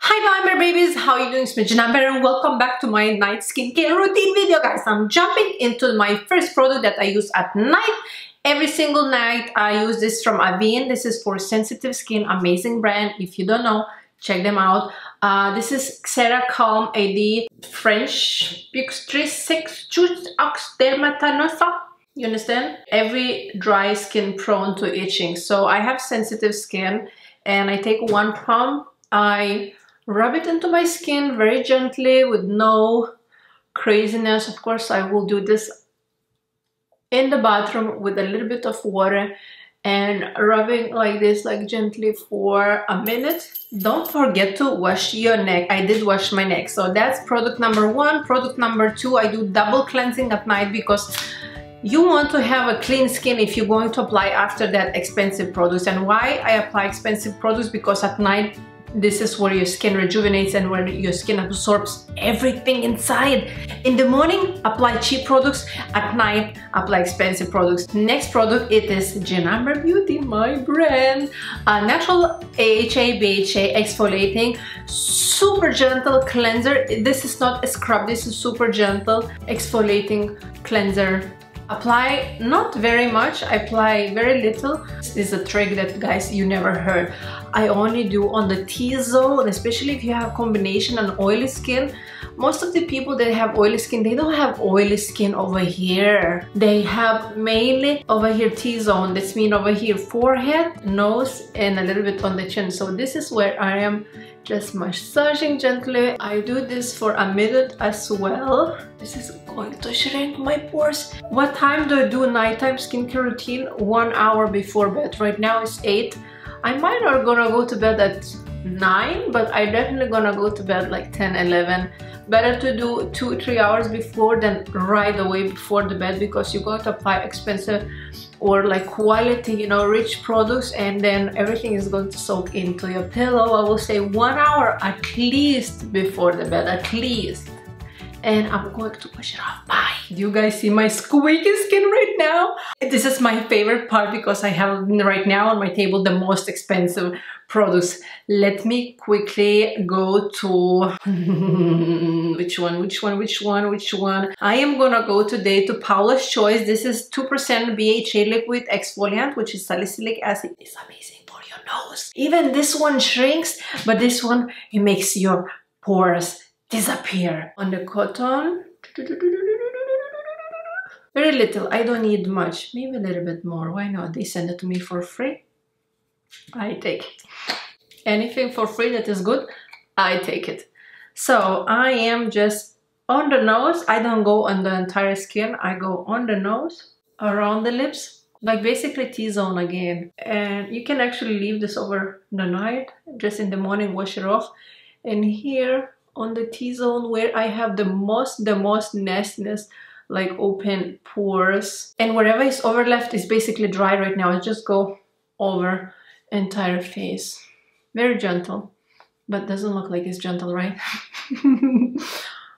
Hi my babies, how are you doing? It's me Janamber and welcome back to my night skincare routine video, guys. I'm jumping into my first product that I use at night. Every single night I use this from Avene. This is for sensitive skin, amazing brand. If you don't know, check them out. This is Xera Calm AD French Buxtricex Ox Dermatinosa. You understand? Every dry skin prone to itching. So I have sensitive skin and I take one pump. I rub it into my skin very gently with no craziness. Of course, I will do this in the bathroom with a little bit of water and rubbing like this, like gently for a minute. Don't forget to wash your neck. I did wash my neck. So that's product number one. Product number two, I do double cleansing at night because you want to have a clean skin if you're going to apply after that expensive products. And why I apply expensive products? Because at night, this is where your skin rejuvenates and where your skin absorbs everything inside. In the morning, apply cheap products. At night, apply expensive products. Next product, it is Janamber Beauty, my brand. Natural AHA, BHA exfoliating, super gentle cleanser. This is not a scrub, this is super gentle exfoliating cleanser. Apply not very much, I apply very little. This is a trick that, guys, you never heard. I only do on the T-zone, especially if you have combination and oily skin. Most of the people that have oily skin, they don't have oily skin over here. They have mainly over here T-zone. This means over here forehead, nose, and a little bit on the chin. So this is where I am just massaging gently. I do this for a minute as well. This is going to shrink my pores. What time do I do nighttime skincare routine? 1 hour before bed. Right now it's 8. I might not gonna go to bed at 9, but I definitely gonna go to bed like 10, 11. Better to do 2-3 hours before than right away before the bed, because you're going to apply expensive or like quality, you know, rich products, and then everything is going to soak into your pillow. I will say 1 hour at least before the bed, at least. And I'm going to wash it off. Bye. Do you guys see my squeaky skin right now? This is my favorite part because I have right now on my table the most expensive products. Let me quickly go to which one? I am gonna go today to Paula's Choice. This is 2% BHA liquid exfoliant, which is salicylic acid. It's amazing for your nose. Even this one shrinks, but this one, it makes your pores disappear. On the cotton, very little. I don't need much, maybe a little bit more. Why not? They send it to me for free. I take it. Anything for free that is good, I take it. So I am just on the nose. I don't go on the entire skin. I go on the nose, around the lips, like basically T-zone again. And you can actually leave this over the night. Just in the morning, wash it off. And here on the T-zone, where I have the most nastiness, like open pores, and wherever is overlap is basically dry right now. I just go over entire face. Very gentle, but doesn't look like it's gentle, right?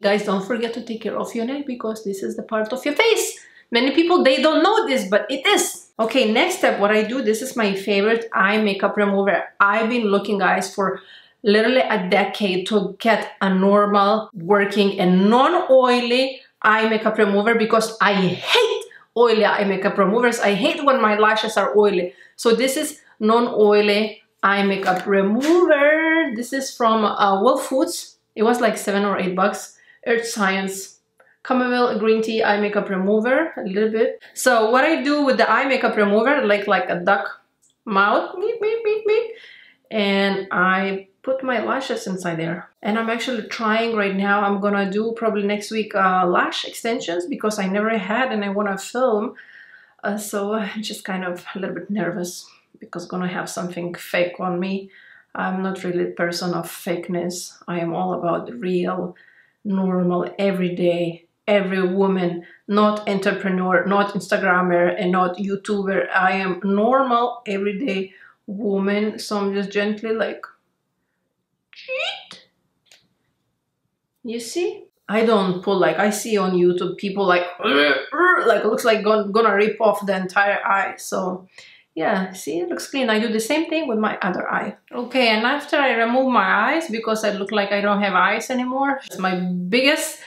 Guys, don't forget to take care of your neck because this is the part of your face. Many people, they don't know this, but it is. Okay, next step, what I do, this is my favorite eye makeup remover. I've been looking, guys, for literally a decade to get a normal working and non-oily eye makeup remover because I hate oily eye makeup removers. I hate when my lashes are oily. So this is non-oily eye makeup remover. This is from Whole Foods. It was like $7 or $8. Earth Science Chamomile Green Tea Eye Makeup Remover, a little bit. So what I do with the eye makeup remover, like a duck mouth, beep, beep, beep, beep, and I put my lashes inside there. And I'm actually trying right now. I'm gonna do probably next week lash extensions because I never had and I wanna film. So I'm just kind of a little bit nervous because I'm gonna have something fake on me. I'm not really a person of fakeness. I am all about real, normal, everyday, every woman, not entrepreneur, not Instagrammer, and not YouTuber. I am normal, everyday woman. So I'm just gently like, you see? I don't pull like I see on YouTube people like it looks like gonna rip off the entire eye. So Yeah, see, it looks clean. I do the same thing with my other eye. Okay, and after I remove my eyes, because I look like I don't have eyes anymore, it's my biggest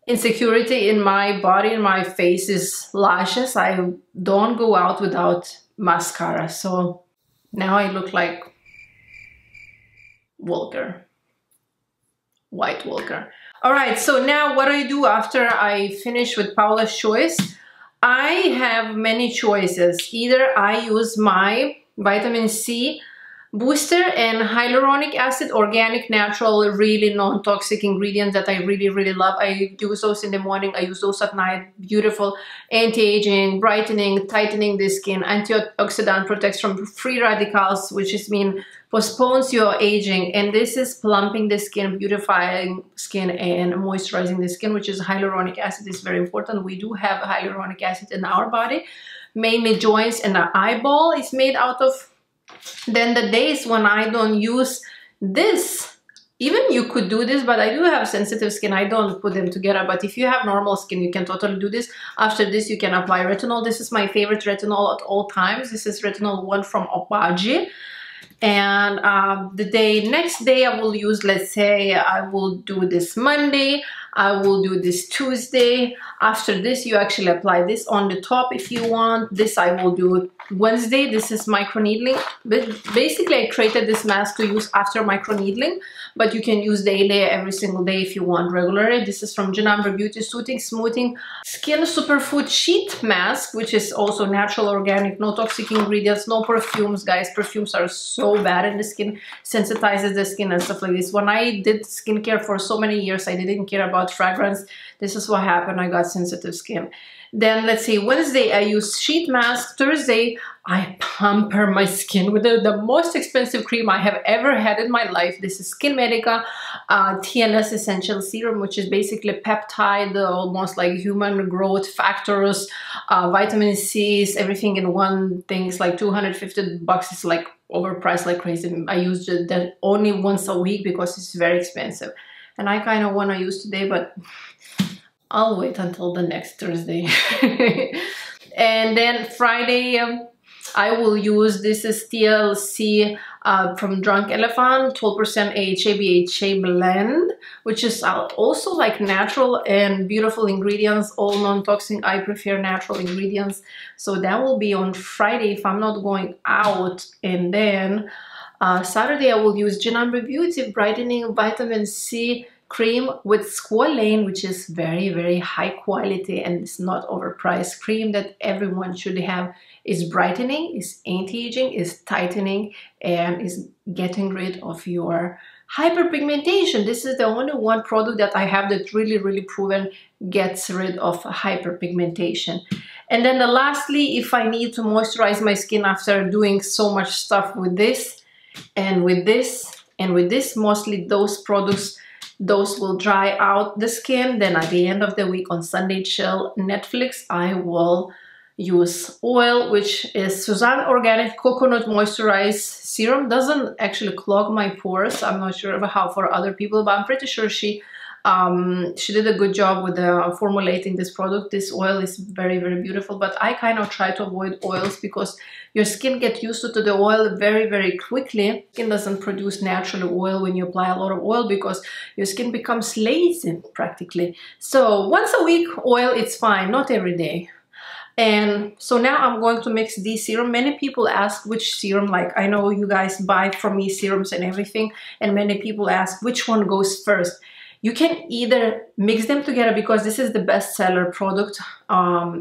insecurity in my body, in my face, is lashes. I don't go out without mascara. So now I look like Walker, White Walker. All right, so now what I do after I finish with Paula's Choice, I have many choices. Either I use my vitamin C booster and hyaluronic acid, organic, natural, really non-toxic ingredients that I really love. I use those in the morning, I use those at night. Beautiful, anti-aging, brightening, tightening the skin, antioxidant, protects from free radicals, which is mean postpones your aging, and this is plumping the skin, beautifying skin, and moisturizing the skin, which is hyaluronic acid is very important. We do have hyaluronic acid in our body, mainly joints and the eyeball is made out of. Then the days when I don't use this, even you could do this, but I do have sensitive skin, I don't put them together. But if you have normal skin, you can totally do this. After this, you can apply retinol. This is my favorite retinol at all times. This is retinol 1 from Obagi. And next day I will use, let's say I will do this Monday, I will do this Tuesday. After this, you actually apply this on the top if you want. This I will do Wednesday. This is microneedling. But basically, I created this mask to use after microneedling, but you can use daily, every single day if you want regularly. This is from Janamber Beauty Soothing Smoothing Skin Superfood Sheet Mask, which is also natural, organic, no toxic ingredients, no perfumes, guys. Perfumes are so bad in the skin, sensitizes the skin and stuff like this. When I did skincare for so many years, I didn't care about fragrance. This is what happened. I got sensitive skin. Then let's say Wednesday I use sheet mask. Thursday I pamper my skin with the most expensive cream I have ever had in my life. This is Skin Medica TNS Essential Serum, which is basically peptide, almost like human growth factors, vitamin C's, everything in one thing. It's like $250. It's like overpriced like crazy. I use that only once a week because it's very expensive. And I kind of want to use today, but I'll wait until the next Thursday. And then Friday, I will use, this is TLC from Drunk Elephant, 12% AHA BHA blend, which is also like natural and beautiful ingredients, all non-toxic. I prefer natural ingredients. So that will be on Friday if I'm not going out. And then Saturday, I will use Janamber Beauty Brightening Vitamin C cream with squalane, which is very high quality and it's not overpriced cream that everyone should have. Is brightening, is anti-aging, is tightening, and is getting rid of your hyperpigmentation. This is the only one product that I have that really proven gets rid of hyperpigmentation. And then lastly, if I need to moisturize my skin after doing so much stuff with this and with this and with this, mostly those products, those will dry out the skin. Then at the end of the week on Sunday Chill Netflix, I will use oil, which is Suzanne Organic Coconut Moisturized Serum. Doesn't actually clog my pores. I'm not sure how for other people, but I'm pretty sure she did a good job with formulating this product. This oil is very beautiful, but I kind of try to avoid oils because your skin gets used to the oil very quickly. Skin doesn't produce naturally oil when you apply a lot of oil because your skin becomes lazy practically. So once a week oil, it's fine, not every day. And so now I'm going to mix these serum. Many people ask which serum, like I know you guys buy from me serums and everything, and many people ask which one goes first. You can either mix them together because this is the best seller product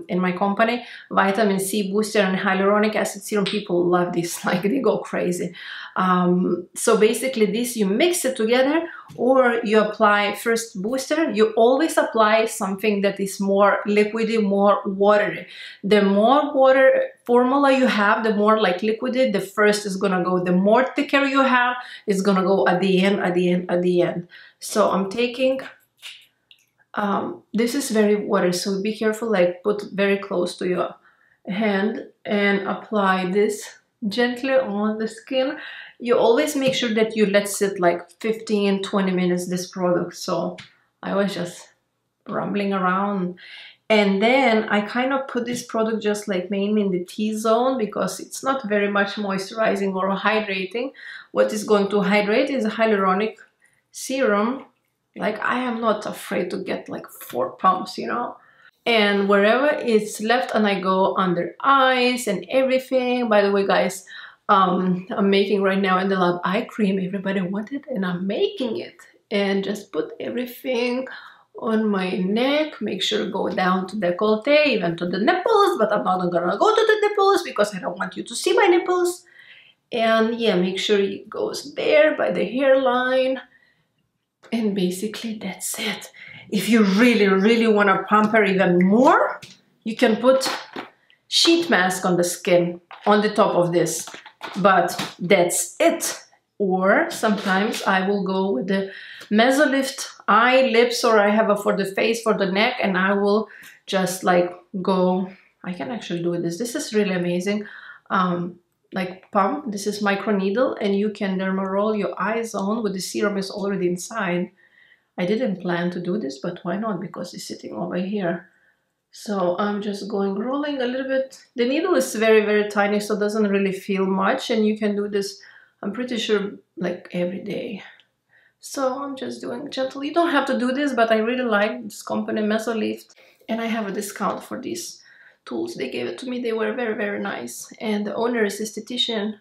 in my company. Vitamin C booster and hyaluronic acid serum, people love this, like they go crazy. So basically this, you mix it together or you apply first booster. You always apply something that is more liquidy, more watery. The more water formula you have, the more like liquidy, the first is gonna go. The more thicker you have, it's gonna go at the end. So I'm taking, this is very watery, so be careful, like put very close to your hand and apply this gently on the skin. You always make sure that you let sit like 15-20 minutes this product. So I was just rambling around. And then I kind of put this product just like mainly in the T-zone because it's not very much moisturizing or hydrating. What is going to hydrate is a hyaluronic serum. Like, I am not afraid to get like 4 pumps, you know. And wherever it's left, and I go under eyes and everything. By the way, guys, I'm making right now in the lab eye cream. Everybody wanted, and I'm making it. And just put everything on my neck. Make sure to go down to décolleté, even to the nipples, but I'm not gonna go to the nipples because I don't want you to see my nipples. And yeah, make sure it goes there by the hairline. And basically that's it. If you really want to pamper even more, you can put sheet mask on the skin on the top of this, but that's it. Or sometimes I will go with the Mesolift eye, lips, or I have a for the face, for the neck, and I will just like go, I can actually do this. This is really amazing. Like pump, this is micro needle, and you can derma roll your eye zone with the serum is already inside. I didn't plan to do this, but why not? Because it's sitting over here. So I'm just going rolling a little bit. The needle is very tiny, so it doesn't really feel much, and you can do this, I'm pretty sure, like every day. So I'm just doing gentle. You don't have to do this, but I really like this company, Mesolift, and I have a discount for these tools. They gave it to me. They were very nice, and the owner is esthetician,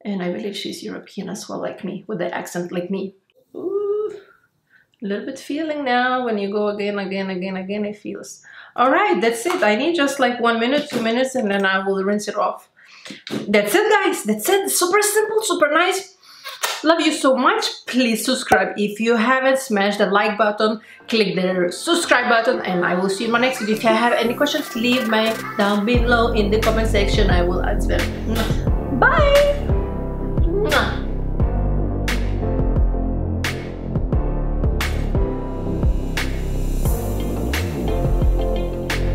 and I believe she's European as well, like me, with the accent like me. Ooh, a little bit feeling now. When you go again, it feels. All right, that's it. I need just like 1 minute, 2 minutes, and then I will rinse it off. That's it, guys. That's it. Super simple, super nice. Love you so much. Please subscribe if you haven't. Smash the like button, click the subscribe button, and I will see you in my next video. If you have any questions, leave me down below in the comment section. I will answer. Bye.